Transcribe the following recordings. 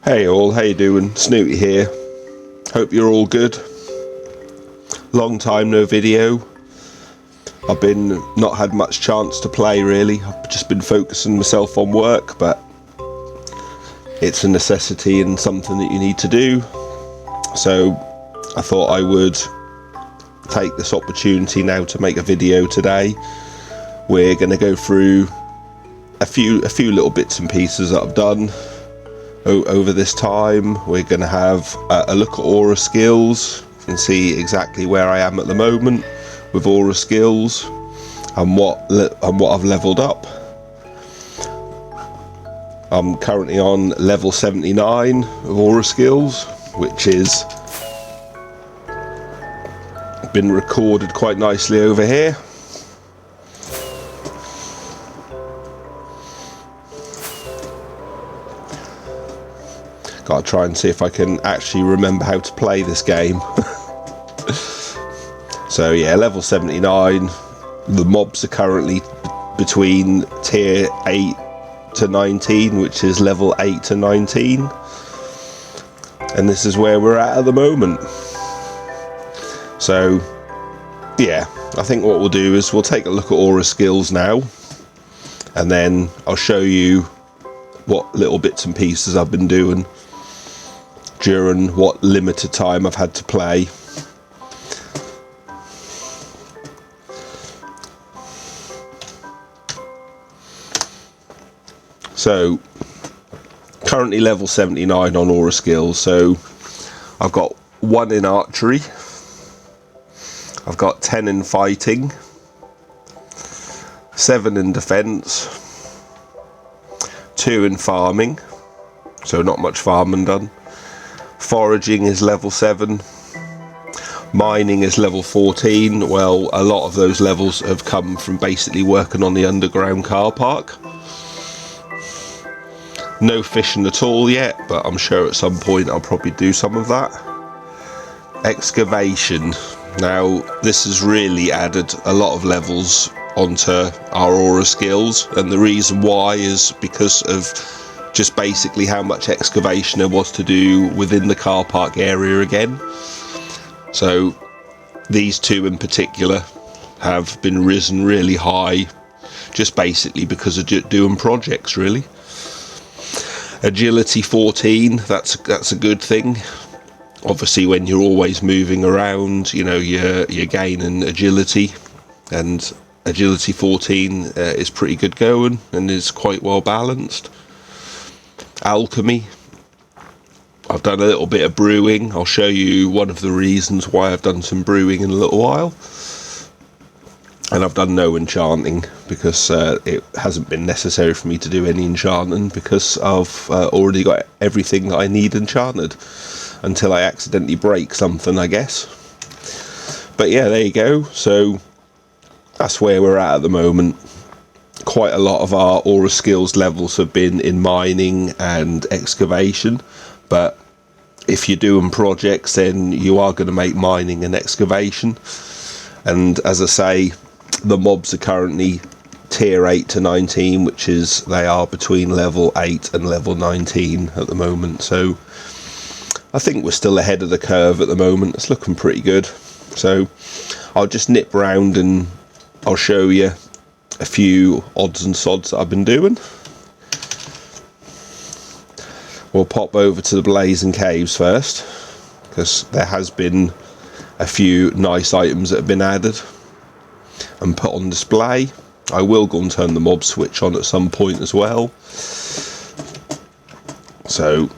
Hey all, how you doing? Snooty here. Hope you're all good. Long time no video. I've been not had much chance to play really. I've just been focusing myself on work, but it's a necessity and something that you need to do. So I thought I would take this opportunity now to make a video today. We're going to go through a few little bits and pieces that I've done over this time. We're going to have a look at aura skills and see exactly where I am at the moment with aura skills and what I've leveled up. I'm currently on level 79 of aura skills, which is been recorded quite nicely over here. Gotta try and see if I can actually remember how to play this game. So yeah, level 79. The mobs are currently between tier 8 to 19, which is level 8 to 19. And this is where we're at the moment. So yeah, I think what we'll do is we'll take a look at aura skills now, and then I'll show you what little bits and pieces I've been doing during what limited time I've had to play. So currently level 79 on aura skills. So I've got 1 in archery, I've got 10 in fighting, 7 in defense, 2 in farming, so not much farming done. Foraging is level 7, mining is level 14. Well, a lot of those levels have come from basically working on the underground car park. No fishing at all yet, but I'm sure at some point I'll probably do some of that. Excavation. Now this has really added a lot of levels onto our aura skills, and the reason why is because of just basically how much excavation there was to do within the car park area again. So these two in particular have been risen really high, just basically because of doing projects really. Agility 14, that's a good thing. Obviously when you're always moving around, you know, you're gaining agility, and agility 14 is pretty good going and is quite well balanced. Alchemy, I've done a little bit of brewing. I'll show you one of the reasons why I've done some brewing in a little while. And I've done no enchanting because it hasn't been necessary for me to do any enchanting, because I've already got everything that I need enchanted until I accidentally break something, I guess. But yeah, there you go. So that's where we're at the moment. Quite a lot of our aura skills levels have been in mining and excavation, but if you're doing projects then you are going to make mining and excavation. And as I say, the mobs are currently tier 8 to 19, which is they are between level 8 and level 19 at the moment. So I think we're still ahead of the curve at the moment. It's looking pretty good. So I'll just nip round and I'll show you a few odds and sods that I've been doing. We'll pop over to the Blazing Caves first, because there has been a few nice items that have been added and put on display. I will go and turn the mob switch on at some point as well. So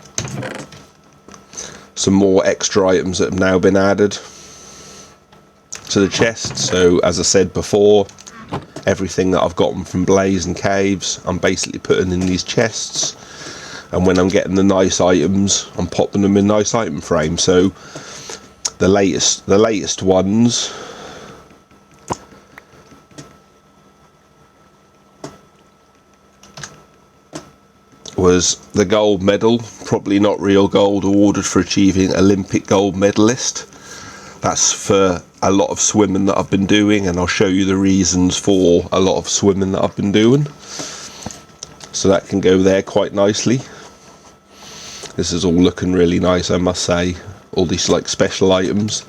some more extra items that have now been added to the chest. So as I said before, everything that I've gotten from Blazing Caves I'm basically putting in these chests, and when I'm getting the nice items I'm popping them in nice item frames. So the latest ones was the gold medal, probably not real gold, awarded for achieving Olympic gold medalist. That's for a lot of swimming that I've been doing, and I'll show you the reasons for a lot of swimming that I've been doing. So that can go there quite nicely. This is all looking really nice, I must say. All these like special items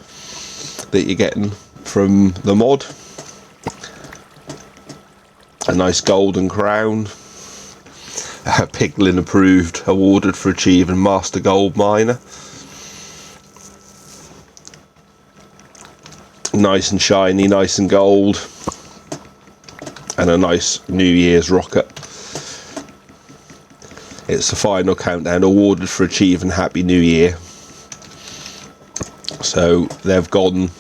that you're getting from the mod. A nice golden crown. Piglin approved, awarded for achieving Master Gold Miner. Nice and shiny, nice and gold. And a nice New Year's rocket. It's the final countdown, awarded for achieving Happy New Year. So they've gone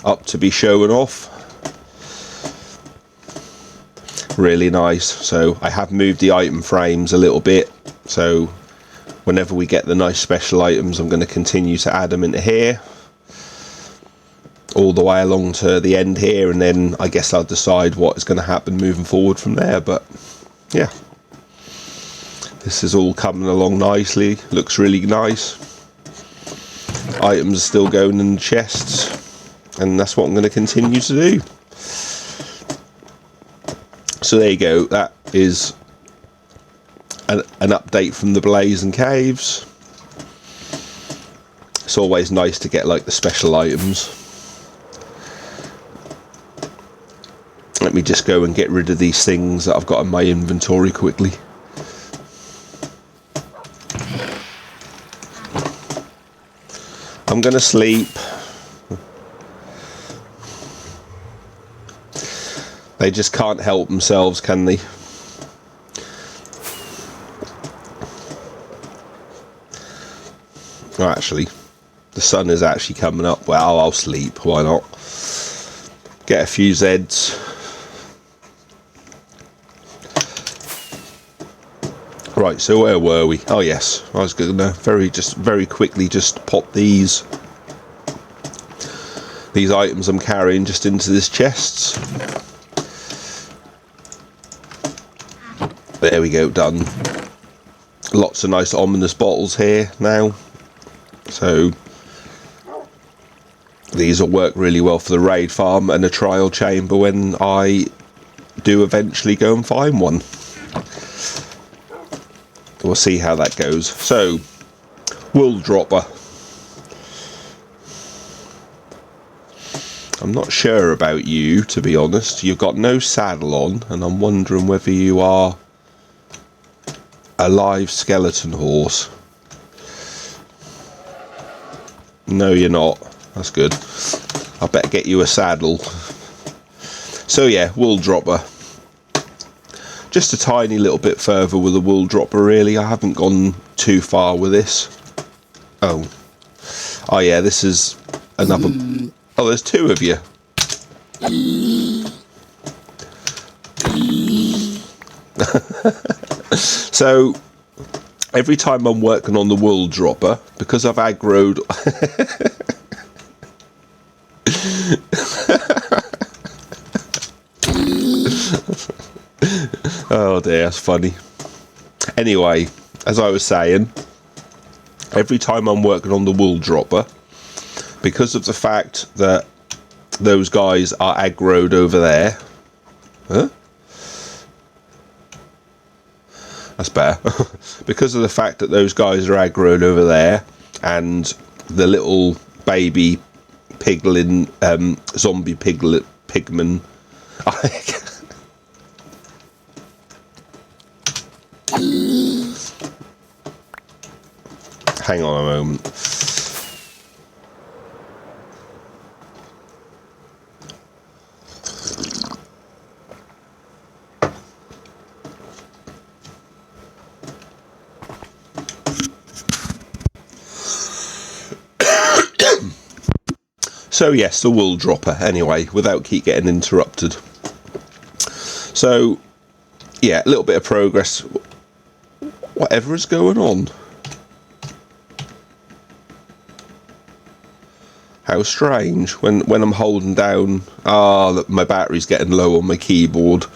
up to be showing off. Really nice. So I have moved the item frames a little bit, so whenever we get the nice special items, I'm going to continue to add them into here all the way along to the end here, and then I guess I'll decide what is going to happen moving forward from there. But yeah, this is all coming along nicely. Looks really nice. Items are still going in the chests, and that's what I'm going to continue to do. So there you go, that is an update from the Blazing Caves. It's always nice to get like the special items. Let me just go and get rid of these things that I've got in my inventory quickly. I'm gonna sleep. They just can't help themselves, can they? Oh, actually, the sun is actually coming up. Well, I'll sleep. Why not? Get a few Zeds. Right, so where were we? Oh yes, I was gonna very quickly just pop these items I'm carrying just into this chest. There we go, done. Lots of nice ominous bottles here now. So these will work really well for the raid farm and a trial chamber when I do eventually go and find one. We'll see how that goes. So, wool dropper. I'm not sure about you, to be honest. You've got no saddle on, and I'm wondering whether you are a live skeleton horse. No, you're not. That's good. I better get you a saddle. So yeah, wool dropper. Just a tiny little bit further with a wool dropper, really. I haven't gone too far with this. Oh yeah, this is another. Oh, there's two of you. So every time I'm working on the wool dropper, because I've aggroed. Oh dear, that's funny. Anyway, as I was saying, every time I'm working on the wool dropper, because of the fact that those guys are aggroed over there. Huh? That's better. Because of the fact that those guys are aggroed over there, and the little baby piglin, zombie pigman. Hang on a moment. So yes, the wool dropper, anyway, without keep getting interrupted. So, yeah, a little bit of progress. Whatever is going on? How strange. When I'm holding down... Ah, look, my battery's getting low on my keyboard.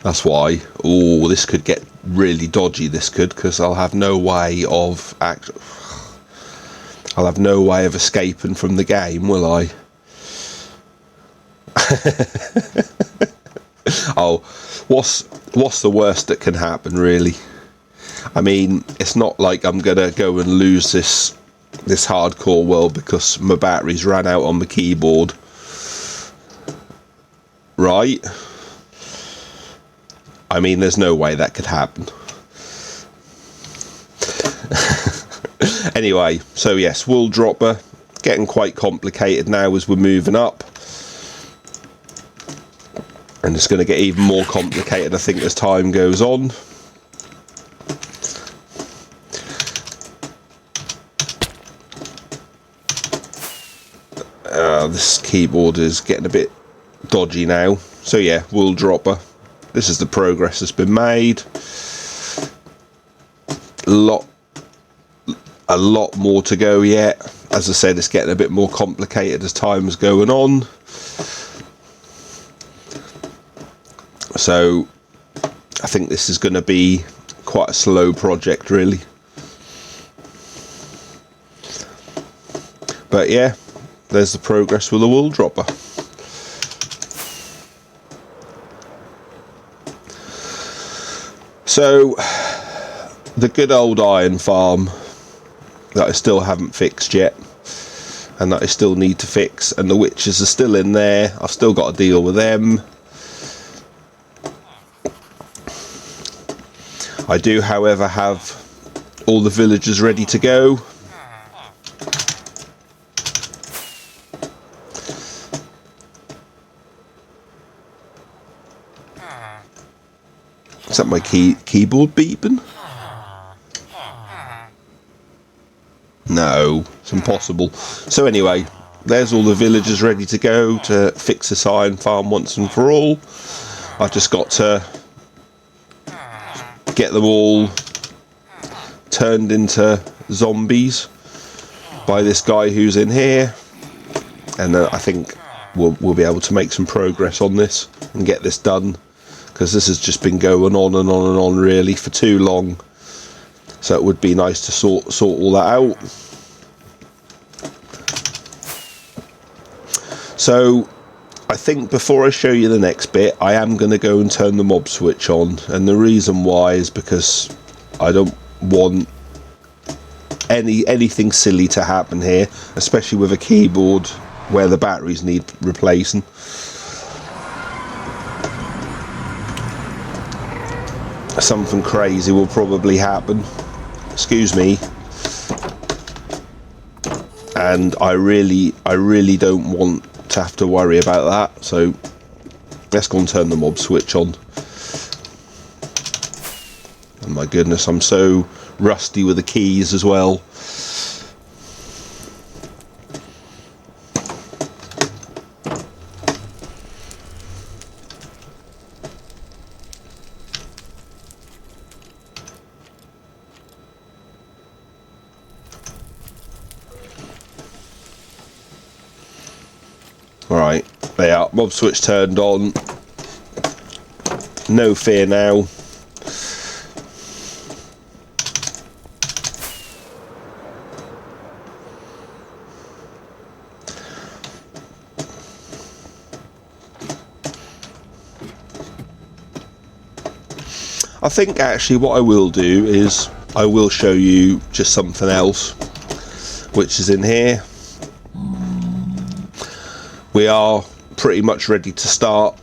That's why. Oh, this could get really dodgy, this could, because I'll have no way of... I'll have no way of escaping from the game, will I? Oh, what's the worst that can happen, really? I mean, it's not like I'm gonna go and lose this hardcore world because my batteries ran out on the keyboard, right? I mean, there's no way that could happen. Anyway, so yes, wool dropper, getting quite complicated now as we're moving up. And it's going to get even more complicated, I think, as time goes on. This keyboard is getting a bit dodgy now. So yeah, wool dropper. This is the progress that's been made. A lot more to go yet. As I said, it's getting a bit more complicated as time's going on. So I think this is going to be quite a slow project, really. But yeah, there's the progress with the wool dropper. So the good old iron farm that I still haven't fixed yet, and that I still need to fix, and the witches are still in there. I've still got to deal with them. I do, however, have all the villagers ready to go. Is that my keyboard beeping? No, it's impossible. So anyway, there's all the villagers ready to go to fix this iron farm once and for all. I've just got to get them all turned into zombies by this guy who's in here, and I think we'll be able to make some progress on this and get this done, because this has just been going on and on and on really for too long. So it would be nice to sort all that out. So I think before I show you the next bit, I am going to go and turn the mob switch on, and the reason why is because I don't want anything silly to happen here, especially with a keyboard where the batteries need replacing. Something crazy will probably happen. Excuse me. And I really don't want to have to worry about that. So let's go and turn the mob switch on. Oh my goodness, I'm so rusty with the keys as well. Alright, they are. Mob switch turned on. No fear now. I think actually what I will do is I will show you just something else which is in here. We are pretty much ready to start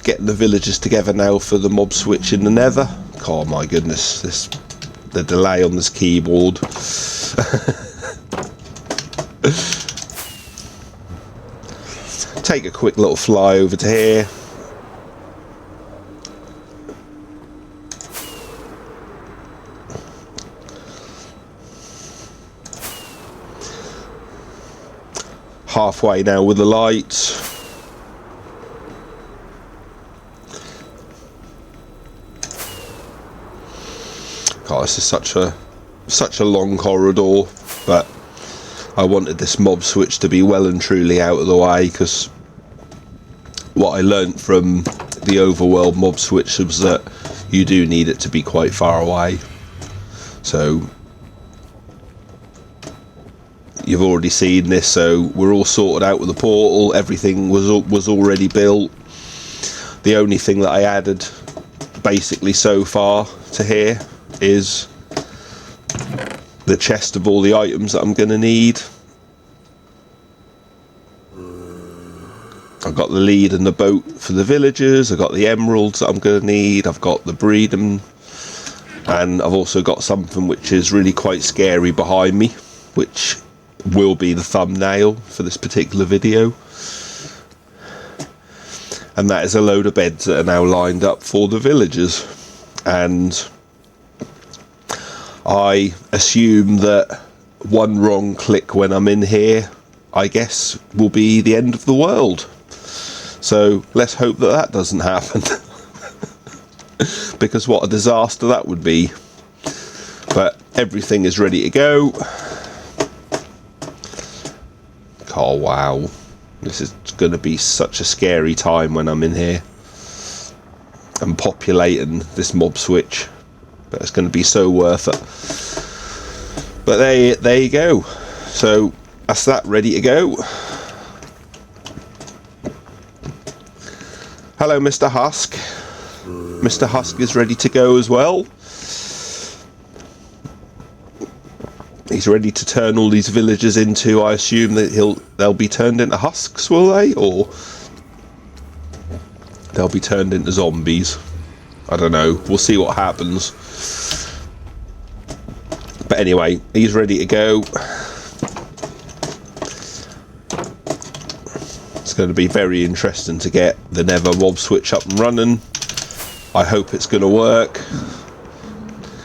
getting the villagers together now for the mob switch in the Nether. Oh my goodness, the delay on this keyboard. Take a quick little fly over to here. Halfway now with the lights. God, this is such a long corridor, but I wanted this mob switch to be well and truly out of the way, because what I learnt from the overworld mob switch was that you do need it to be quite far away. So you've already seen this, so we're all sorted out with the portal. Everything was already built. The only thing that I added basically so far to here is the chest of all the items that I'm going to need. I've got the lead and the boat for the villagers. I've got the emeralds that I'm going to need. I've got the breeding. And I've also got something which is really quite scary behind me, which will be the thumbnail for this particular video. And that is a load of beds that are now lined up for the villagers. And I assume that one wrong click when I'm in here, I guess, will be the end of the world. So let's hope that that doesn't happen. Because what a disaster that would be. But everything is ready to go. Oh wow, this is going to be such a scary time when I'm in here and populating this mob switch, but it's going to be so worth it. But there you go. So that's that ready to go. Hello, Mr. Husk. Mr. Husk is ready to go as well. He's ready to turn all these villagers into, I assume that they'll be turned into husks, will they? Or they'll be turned into zombies. I don't know. We'll see what happens. But anyway, he's ready to go. It's going to be very interesting to get the Nether Mob Switch up and running. I hope it's going to work.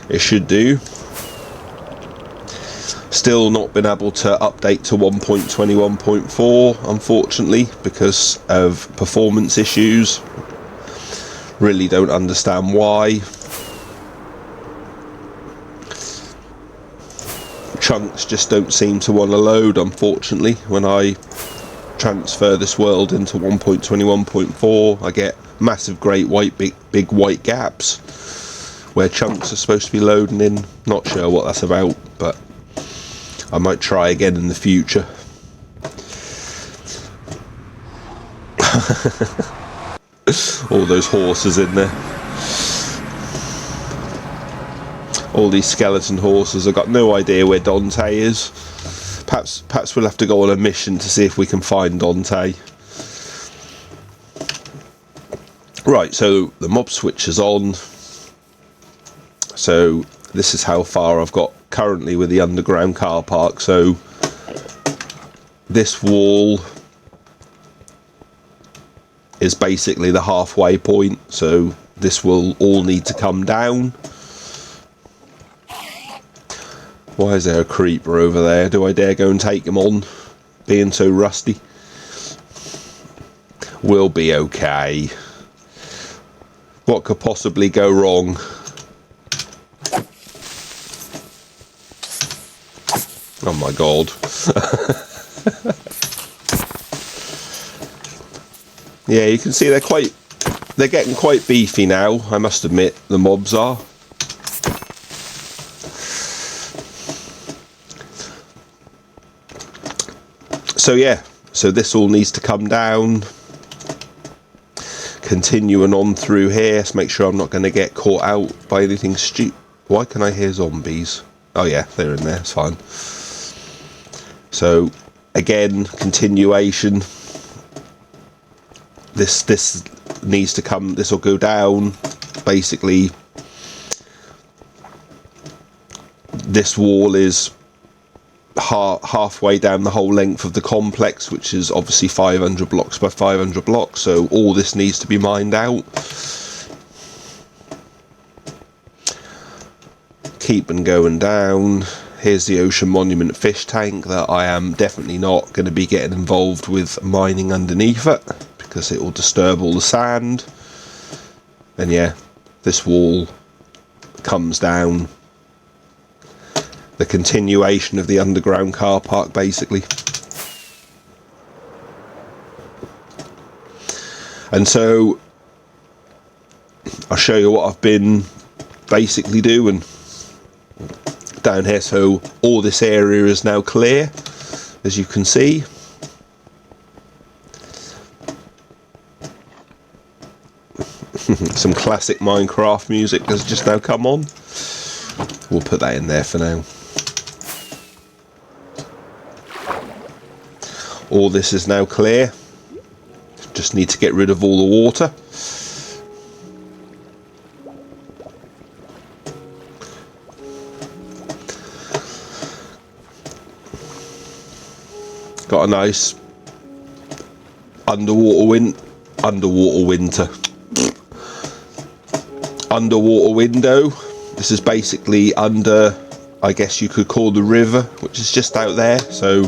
It should do. Still not been able to update to 1.21.4, unfortunately, because of performance issues. Really don't understand why. Chunks just don't seem to want to load, unfortunately. When I transfer this world into 1.21.4, I get massive great white big white gaps where chunks are supposed to be loading in. Not sure what that's about, but I might try again in the future. All those horses in there, all these skeleton horses. I've got no idea where Dante is. Perhaps we'll have to go on a mission to see if we can find Dante. Right, so the mob switch is on. So this is how far I've got currently with the underground car park. So this wall is basically the halfway point. So this will all need to come down. Why is there a creeper over there? Do I dare go and take him on? Being so rusty. We'll be okay. What could possibly go wrong? Oh my god. Yeah, you can see they're getting quite beefy now, I must admit, the mobs are. So yeah, so this all needs to come down. Continuing on through here, let's make sure I'm not going to get caught out by anything stupid. Why can I hear zombies? Oh yeah, they're in there, it's fine. So again, continuation. This needs to come, this will go down. Basically, this wall is halfway down the whole length of the complex, which is obviously 500 blocks by 500 blocks, so all this needs to be mined out. Keeping going down. Here's the Ocean Monument fish tank that I am definitely not going to be getting involved with mining underneath it, because it will disturb all the sand. And yeah, this wall comes down. The continuation of the underground car park, basically. And so I'll show you what I've been basically doing down here. So all this area is now clear, as you can see. Some classic Minecraft music has just now come on. We'll put that in there for now. all this is now clear. Just need to get rid of all the water. Got a nice underwater window. This is basically under, I guess you could call the river, which is just out there. So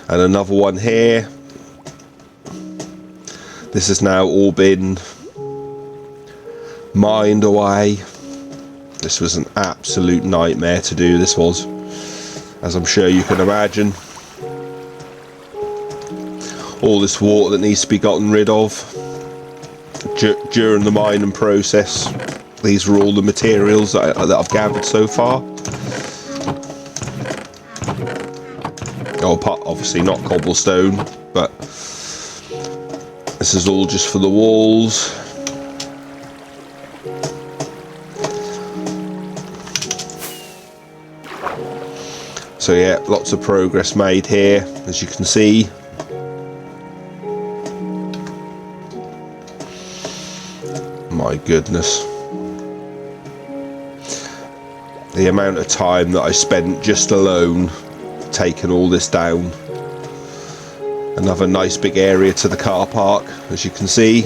and another one here. This has now all been mined away. This was an absolute nightmare to do, this was, as I'm sure you can imagine. All this water that needs to be gotten rid of during the mining process. These are all the materials that I've gathered so far. Oh, obviously not cobblestone, but this is all just for the walls. So yeah, lots of progress made here, as you can see. My goodness. The amount of time that I spent just alone taking all this down. Another nice big area to the car park, as you can see.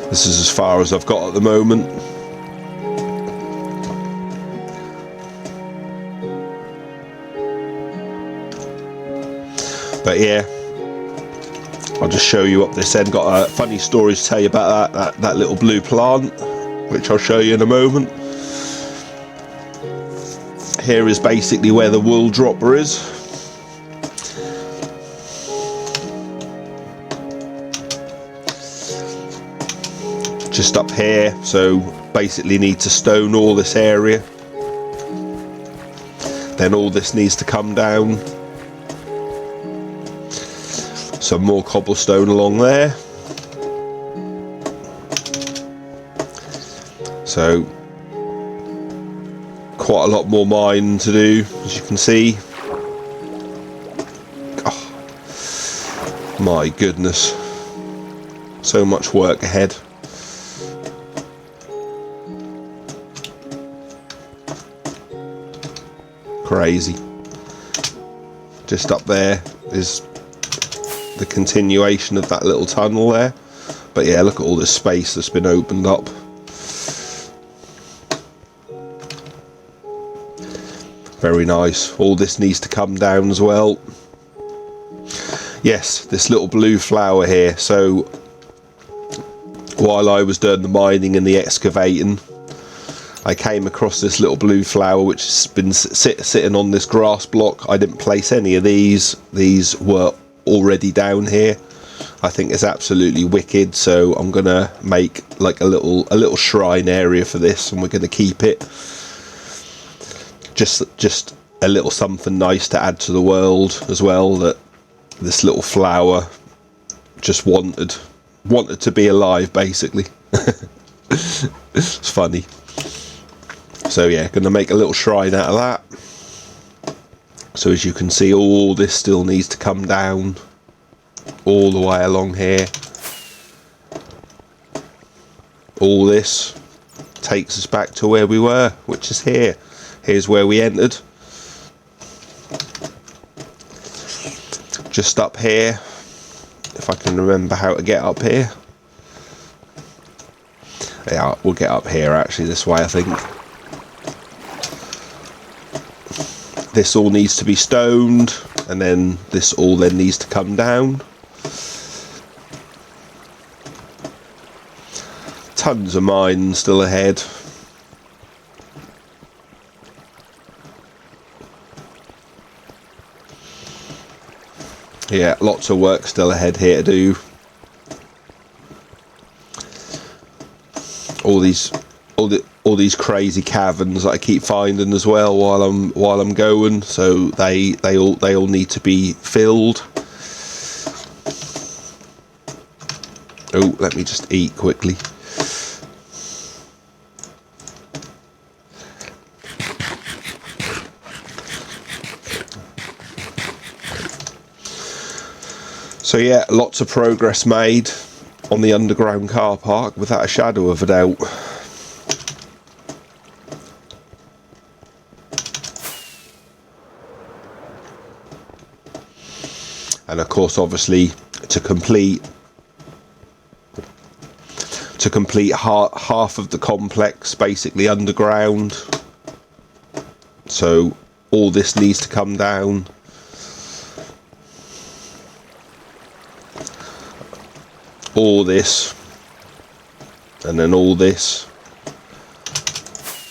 This is as far as I've got at the moment. But yeah, I'll just show you up this end. Got a funny story to tell you about that little blue plant, which I'll show you in a moment. Here is basically where the wool dropper is. Just up here, so basically need to stone all this area. Then all this needs to come down. Some more cobblestone along there. So quite a lot more mining to do, as you can see. Oh, my goodness, so much work ahead. Crazy. Just up there is the continuation of that little tunnel there. But yeah, look at all this space that's been opened up. Very nice. All this needs to come down as well. Yes, this little blue flower here. So while I was doing the mining and the excavating, I came across this little blue flower which has been sitting on this grass block. I didn't place any of these. These were already down here. I think it's absolutely wicked, so I'm gonna make like a little shrine area for this, and we're gonna keep it just a little something nice to add to the world as well, that this little flower just wanted to be alive, basically. It's funny. So yeah, gonna make a little shrine out of that. So as you can see, all this still needs to come down all the way along here. All this takes us back to where we were, which is here. Here's where we entered. Just up here, if I can remember how to get up here. Yeah, we'll get up here actually, this way I think. This all needs to be stoned, and then this all then needs to come down. Tons of mine still ahead. Yeah, lots of work still ahead here to do. All these crazy caverns that I keep finding as well while I'm going, so they all need to be filled. Oh, let me just eat quickly. So yeah, lots of progress made on the underground car park, without a shadow of a doubt. And of course, obviously, to complete half of the complex, basically underground. So all this needs to come down. All this, and then all this.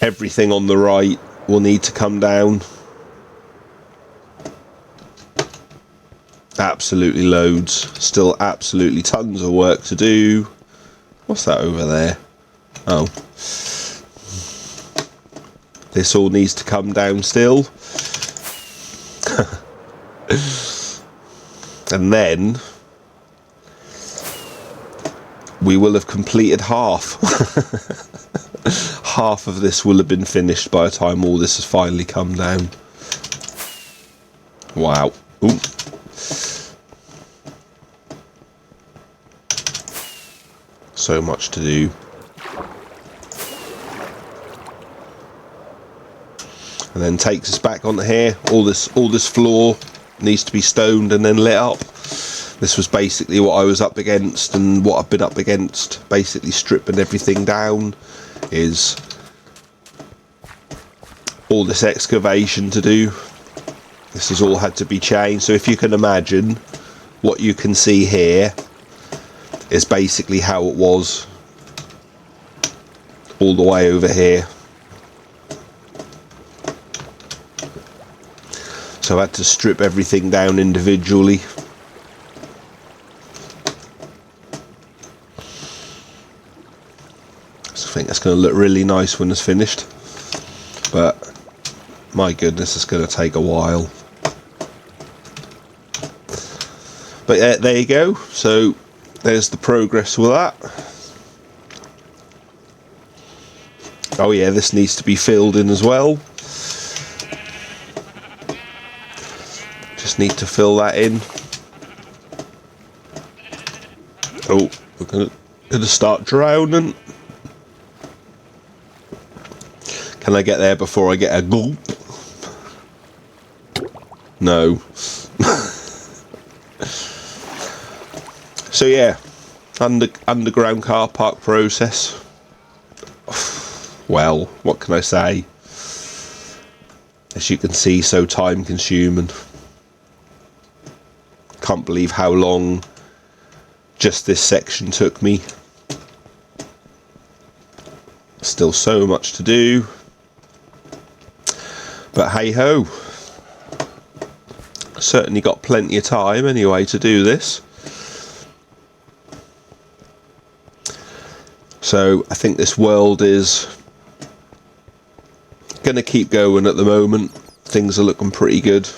Everything on the right will need to come down. Absolutely loads. Still absolutely tons of work to do. What's that over there? Oh. This all needs to come down still. And then we will have completed half. Half of this will have been finished by the time all this has finally come down. Wow. Ooh. So much to do. And then takes us back onto here. All this floor needs to be stoned and then lit up. This was basically what I was up against, and what I've been up against, basically stripping everything down, is all this excavation to do. This has all had to be changed. So if you can imagine, what you can see here is basically how it was all the way over here. So I had to strip everything down individually. So I think that's going to look really nice when it's finished. But my goodness, it's going to take a while. But yeah, there you go. So there's the progress with that. Oh yeah, this needs to be filled in as well. Just need to fill that in. Oh, we're gonna start drowning. Can I get there before I get a gulp? No. So yeah, underground car park process. Well, what can I say? As you can see, so time consuming. Can't believe how long just this section took me. Still so much to do. But hey ho. Certainly got plenty of time anyway to do this. So I think this world is going to keep going at the moment. Things are looking pretty good.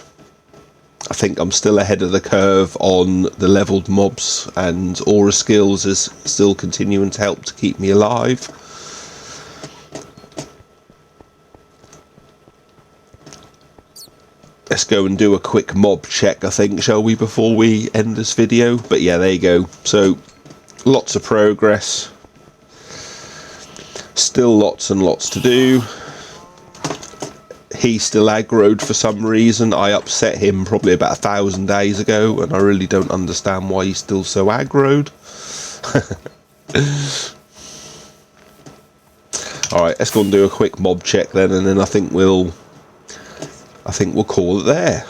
I think I'm still ahead of the curve on the leveled mobs, and aura skills is still continuing to help to keep me alive. Let's go and do a quick mob check, I think, shall we, before we end this video? But yeah, there you go. So lots of progress. Still lots and lots to do. He's still aggroed for some reason. I upset him probably about 1,000 days ago, and I really don't understand why he's still so aggroed. Alright, let's go and do a quick mob check then, and then I think we'll call it there.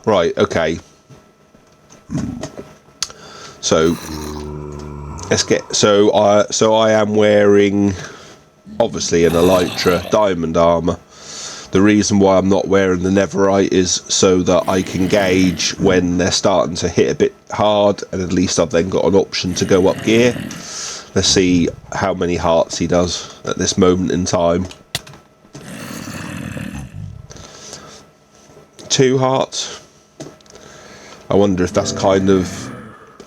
Right, okay. So let's get. So I am wearing, obviously, an elytra diamond armor. The reason why I'm not wearing the netherite is so that I can gauge when they're starting to hit a bit hard, and at least I've then got an option to go up gear. Let's see how many hearts he does at this moment in time. 2 hearts. I wonder if that's kind of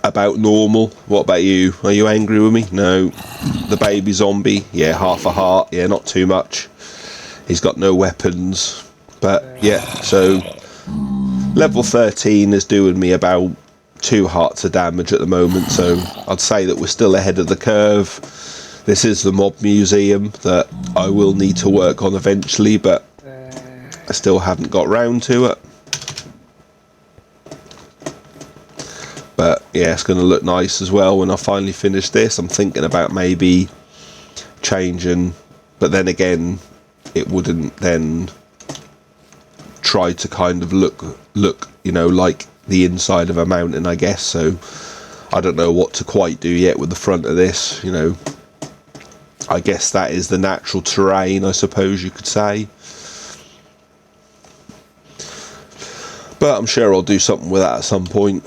about normal. What about you? Are you angry with me? No. The baby zombie, yeah, half a heart. Yeah, not too much. He's got no weapons. But yeah, so level 13 is doing me about 2 hearts of damage at the moment, so I'd say that we're still ahead of the curve. This is the mob museum that I will need to work on eventually, but I still haven't got round to it. But yeah, it's going to look nice as well when I finally finish this. I'm thinking about maybe changing, but then again, it wouldn't then try to kind of look, you know, like the inside of a mountain, I guess. So I don't know what to quite do yet with the front of this, you know. I guess that is the natural terrain, I suppose you could say. But I'm sure I'll do something with that at some point.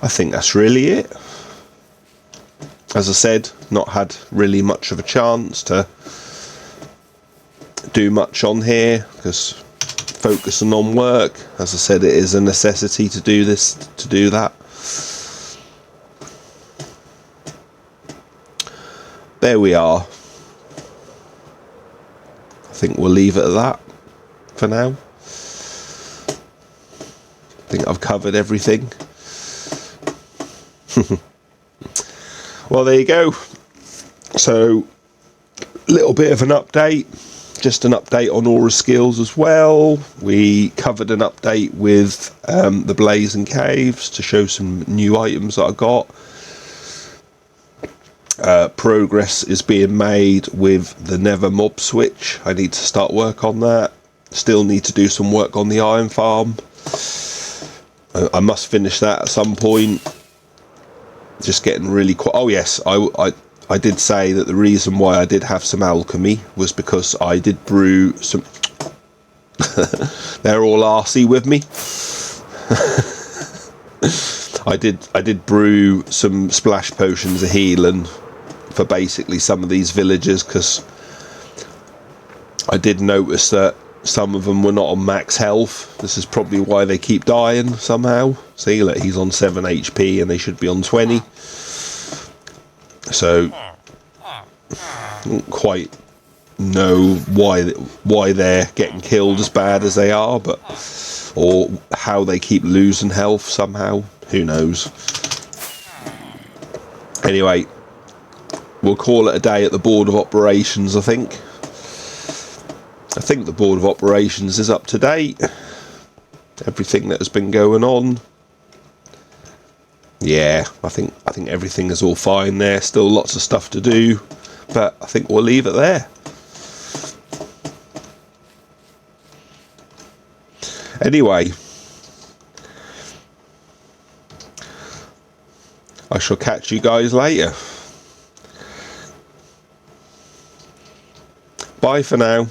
I think that's really it. As I said, not had really much of a chance to do much on here because focusing on work. As I said, it is a necessity to do this, to do that. There we are. I think we'll leave it at that for now. I think I've covered everything. Well, there you go. So, a little bit of an update. Just an update on Aura skills as well. We covered an update with the Blazing Caves to show some new items that I got. Progress is being made with the Nether Mob Switch. I need to start work on that. Still need to do some work on the iron farm. I must finish that at some point. Just getting really quiet. Oh yes, I did say that the reason why I did have some alchemy was because I did brew some... They're all arsey with me. I did brew some splash potions of healing for basically some of these villagers, because I did notice that some of them were not on max health. This is probably why they keep dying somehow. See, look, he's on 7 HP and they should be on 20. So, I don't quite know why they're getting killed as bad as they are, but or how they keep losing health somehow. Who knows? Anyway, we'll call it a day at the Board of Operations, I think. I think the Board of Operations is up to date. Everything that has been going on. Yeah, I think everything is all fine there. Still lots of stuff to do, but I think we'll leave it there. Anyway, I shall catch you guys later. Bye for now.